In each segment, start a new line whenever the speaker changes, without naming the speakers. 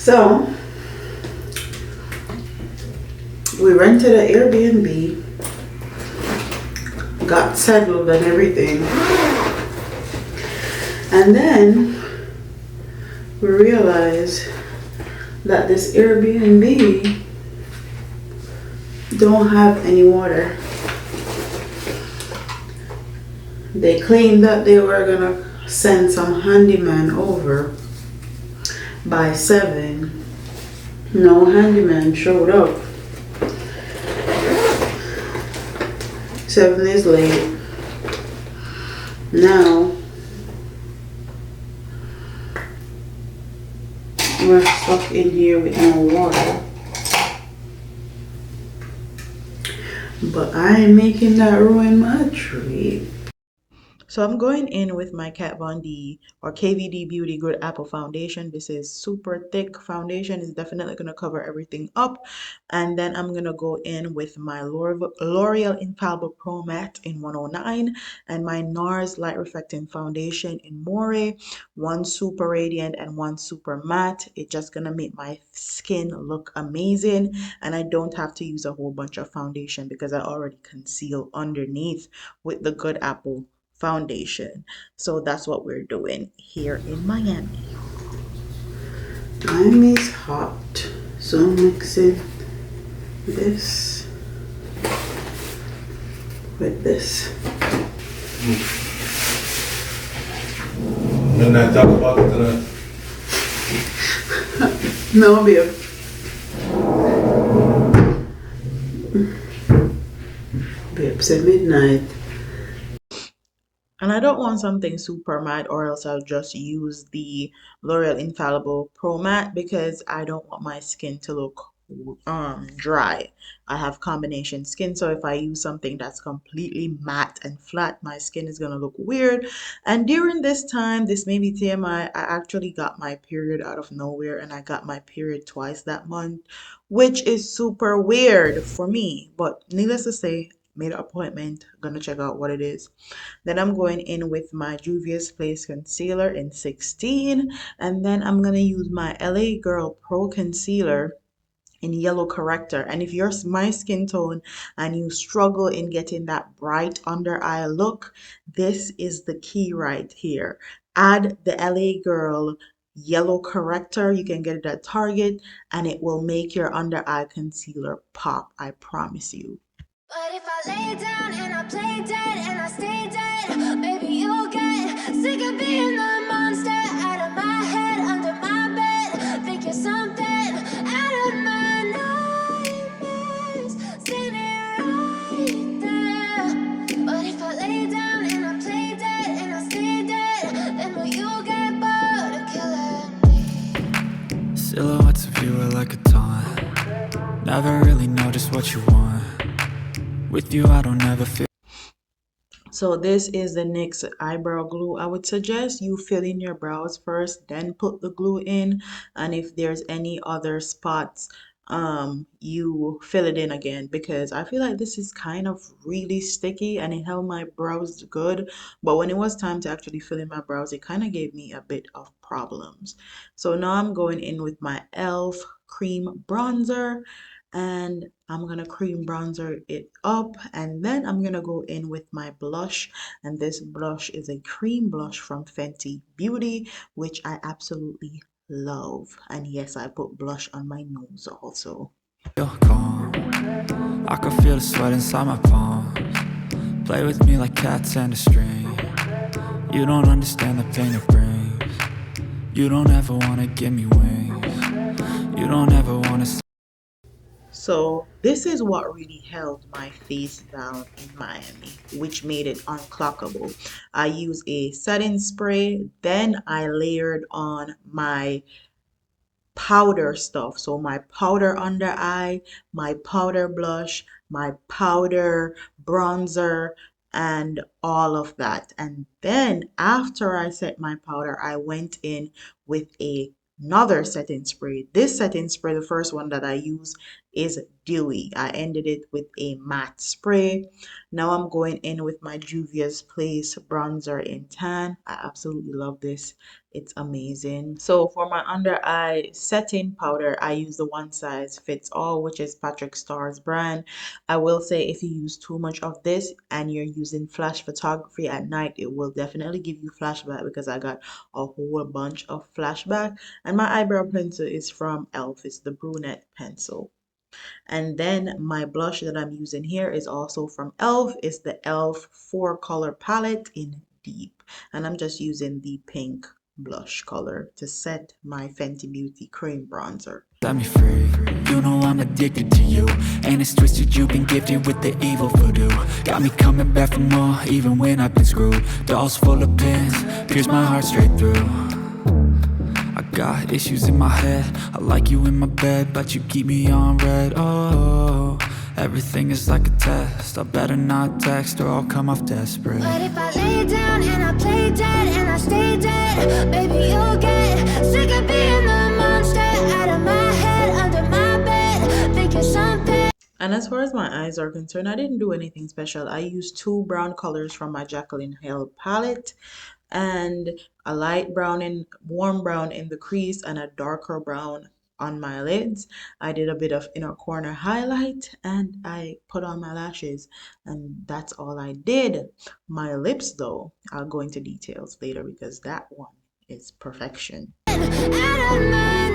So we rented an Airbnb, got settled and everything, and then we realized that this Airbnb don't have any water. They claimed that they were gonna send some handyman over by 7. No handyman showed up. 7 is late. Now we're stuck in here with no water. But I ain't making that ruin my trip. So I'm going in with my Kat Von D or KVD Beauty Good Apple Foundation. This is super thick foundation. It's definitely going to cover everything up. And then I'm going to go in with my L'Oreal Infallible Pro Matte in 109 and my NARS Light Reflecting Foundation in Moore. One super radiant and one super matte. It's just going to make my skin look amazing. And I don't have to use a whole bunch of foundation because I already conceal underneath with the Good Apple foundation. So that's what we're doing here in Miami. Miami is hot, so I'm mixing this with this.
Then I talk about it tonight.
No, babe. Babe, say midnight. And I don't want something super matte, or else I'll just use the L'Oreal Infallible Pro Matte because I don't want my skin to look dry. I have combination skin, so if I use something that's completely matte and flat, my skin is gonna look weird. And during this time, this may be TMI, I actually got my period out of nowhere, and I got my period twice that month, which is super weird for me. But needless to say, made an appointment, gonna check out what it is. Then I'm going in with my Juvias Place Concealer in 16. And then I'm going to use my LA Girl Pro Concealer in yellow corrector. And if you're my skin tone and you struggle in getting that bright under eye look, this is the key right here. Add the LA Girl yellow corrector. You can get it at Target and it will make your under eye concealer pop. I promise you.
But if I lay down and I play dead and I stay dead, maybe you'll get sick of being the monster out of my head, under my bed. Think you're something out of my nightmares, standing right there. But if I lay down and I play dead and I stay dead, then will you get bored of killing me?
Silhouettes of you are like a taunt. Never really know just what you want. With you, I don't ever feel.
So this is the NYX eyebrow glue. I would suggest you fill in your brows first, then put the glue in. And if there's any other spots, you fill it in again because I feel like this is kind of really sticky and it held my brows good. But when it was time to actually fill in my brows, it kind of gave me a bit of problems. So now I'm going in with my e.l.f. cream bronzer and I'm gonna cream bronzer it up and then I'm gonna go in with my blush, and this blush is a cream blush from Fenty Beauty, which I absolutely love. And yes, I put blush on my nose also.
Calm. I can feel the sweat inside my palms. Play with me like cats and a string. You don't understand the pain it brings. You don't ever wanna give me wings. You don't ever wanna.
So this is what really held my face down in Miami, which made it unclockable. I used a setting spray, then I layered on my powder stuff. So my powder under eye, my powder blush, my powder bronzer, and all of that. And then after I set my powder, I went in with another setting spray. This setting spray, the first one that I used, is dewy. I ended it with a matte spray. Now I'm going in with my Juvia's Place bronzer in tan. I absolutely love this. It's amazing. So for my under eye setting powder, I use the one size fits all, which is Patrick Starr's brand. I will say if you use too much of this and you're using flash photography at night, it will definitely give you flashback because I got a whole bunch of flashback. And my eyebrow pencil is from e.l.f. It's the brunette pencil. And then my blush that I'm using here is also from e.l.f. It's the e.l.f. 4-color palette in deep. And I'm just using the pink blush color to set my Fenty Beauty cream bronzer.
Set me free. You know I'm addicted to you, and it's twisted. You've been gifted with the evil voodoo. Got me coming back for more, even when I've been screwed. Dolls full of pins, pierce my heart straight through. I got issues in my head. I like you in my bed, but you keep me on red. Oh, everything is like a test. I better not text or I'll come off desperate.
But if I lay down and I play dead and I stay dead, baby, you'll get sick of being the monster out of my head, under my bed, thinking something.
And as far as my eyes are concerned, I didn't do anything special. I used 2 brown colors from my Jaclyn Hill palette and a light brown and warm brown in the crease and a darker brown on my lids. I did a bit of inner corner highlight and I put on my lashes, and that's all I did. My lips though, I'll go into details later because that one is perfection.
Out of my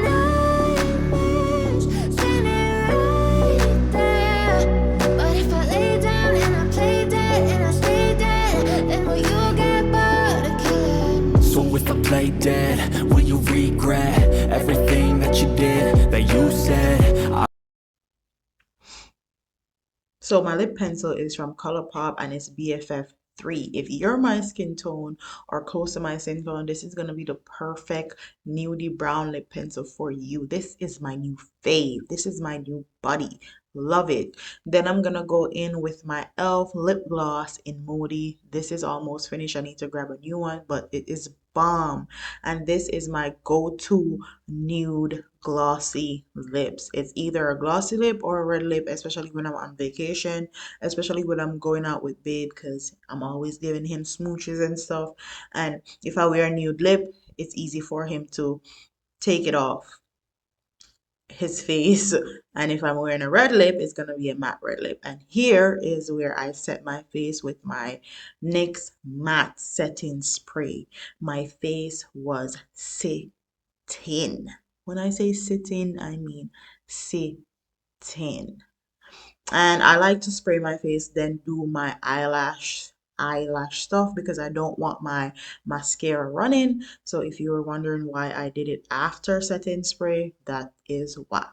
nightmares, standing right there. But if I lay down and I play dead and I stay dead, then will you get bored of killing?
So if I play dead, will you regret everything that you did, that you said?
So my lip pencil is from ColourPop and it's BFF3. If you're my skin tone or close to my skin tone, this is going to be the perfect nudie brown lip pencil for you. This is my new fave. This is my new buddy. Love it. Then I'm going to go in with my e.l.f. lip gloss in Moody. This is almost finished. I need to grab a new one, but it is bomb. And this is my go-to nude glossy lips. It's either a glossy lip or a red lip, especially when I'm on vacation, especially when I'm going out with babe because I'm always giving him smooches and stuff. And if I wear a nude lip, it's easy for him to take it off his face. And if I'm wearing a red lip, it's gonna be a matte red lip. And here is where I set my face with my NYX matte setting spray. My face was sitting. When I say sitting, I mean sitting. And I like to spray my face, then do my eyelash stuff because I don't want my mascara running. So if you were wondering why I did it after setting spray, that is why.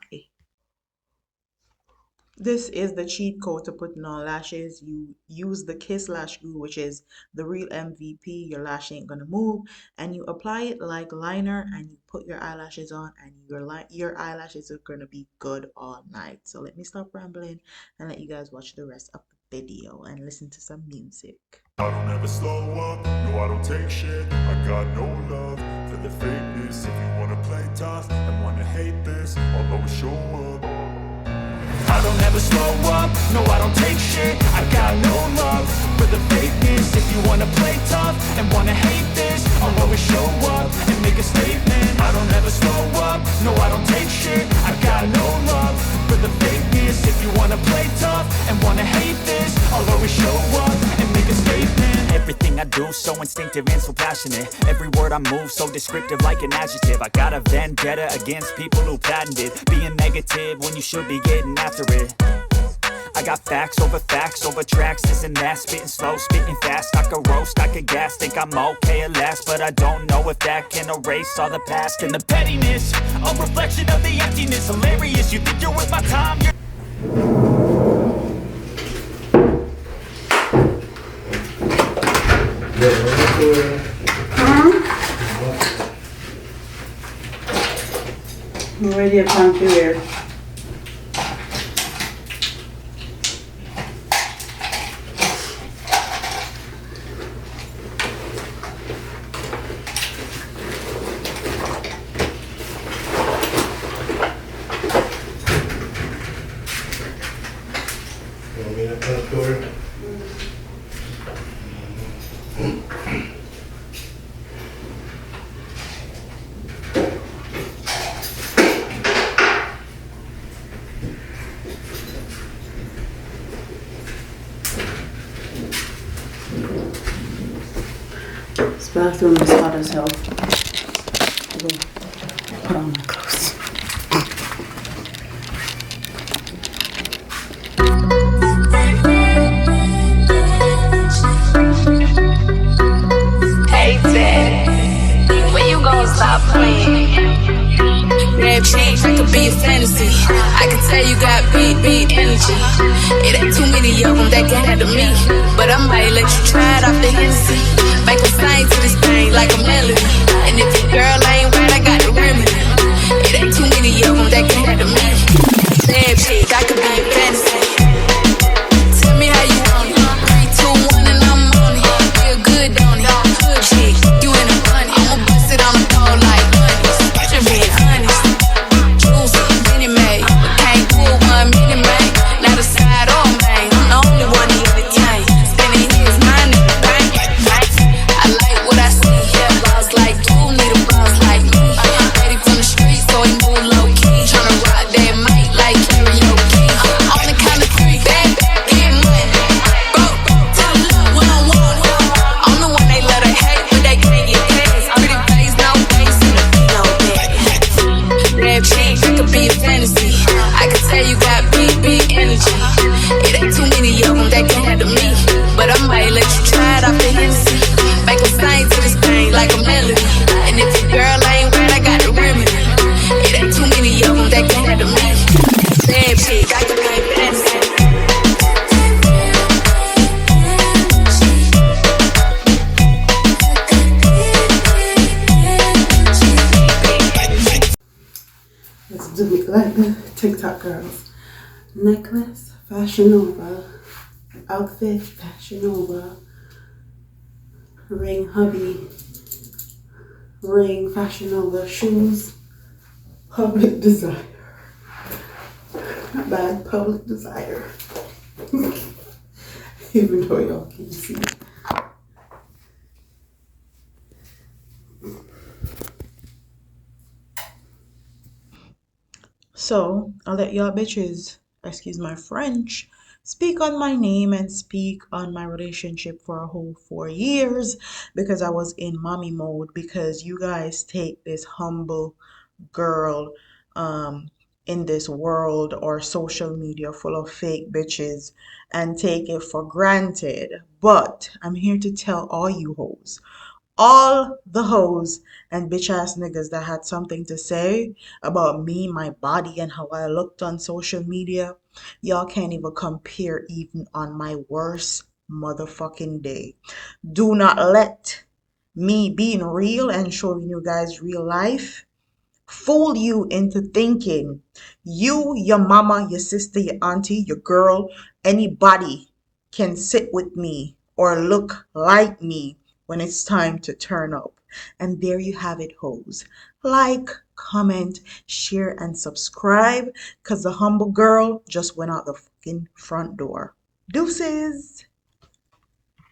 This is the cheat code to putting on lashes. You use the Kiss Lash Glue, which is the real MVP. Your lash ain't gonna move, and you apply it like liner, and you put your eyelashes on, and your eyelashes are gonna be good all night. So let me stop rambling and let you guys watch the rest of the video and listen to some music.
I don't ever slow up, no I don't take shit. I got no love for the fakeness. If you wanna play tough and wanna hate this, I'll always show up.
I don't ever slow up, no I don't take shit. I got no love for the fakeness. If you wanna play tough and wanna hate this, I'll always show up and make a statement. I don't ever slow up, no I don't take shit. I got no love for the fakeness. If you wanna play tough and wanna hate this, I'll always show up and make a statement. Everything I do so instinctive and so passionate. Every word I move so descriptive like an adjective. I got a vendetta against people who patented being negative when you should be getting after it. I got facts over tracks, this and that. Spitting slow, spitting fast. I could roast, I could gas. Think I'm okay at last, but I don't know if that can erase all the past. And the pettiness, a reflection of the emptiness. Hilarious, you think you're worth my time, you're
I'm ready to come to here. bathroom is hot as hell. I go put on my clothes.
Hey, Ted, when you gonna stop playing? Bad chick, I could be a fantasy. I can tell you got big energy. It ain't too many of them that can handle me, but I might let you try it off the Hennessy. Make them sing to this thing like a melody. And if your girl ain't right, I got the remedy. It ain't too many of them that can handle me. Bad chick, I could be a fantasy. Tell me how you want it. 3, 2, 1, and I'm on it. Feel good, don't it? Good chick, you in a bunny. I'ma bust it on the floor like honey. Just being honest. Juicy, mini made, but can't pull one mini made. Not a side or main. I'm the only one he entertain. Spending his mind in the bank. I like what I see. Yeah, boss like you need a boss like me. Ready from the street, so he move low key. Tryna rock that mic like karaoke. On the count of 3, bad, get money. Go to the love when I want it. I'm the one they let her hate, but they can't get past. Pretty face, no face, and a big old back. Bad chick, I could be a fantasy. I can tell you got big energy. It ain't too many of them that can handle me, but I might let you try it off the Hennessy. Make them sing to this thing like a melody. And if your girl ain't right, I got the remedy. It ain't too many of them that can handle me. Bad chick, I could be a fantasy.
Let's do it like the TikTok girls. Necklace, Fashion Nova. Outfit, Fashion Nova. Ring, hubby. Ring, Fashion Nova. Shoes, Public Desire. Not bad, Public Desire. Even though y'all can't see.
So I'll let y'all bitches, excuse my French, speak on my name and speak on my relationship for a whole 4 years because I was in mommy mode because you guys take this humble girl in this world or social media full of fake bitches and take it for granted. But I'm here to tell all you hoes, all the hoes and bitch ass niggas that had something to say about me, my body, and how I looked on social media, y'all can't even compare even on my worst motherfucking day. Do not let me being real and showing you guys real life fool you into thinking you, your mama, your sister, your auntie, your girl, anybody can sit with me or look like me when it's time to turn up. And there you have it, hoes. Like, comment, share, and subscribe because the humble girl just went out the fucking front door. Deuces.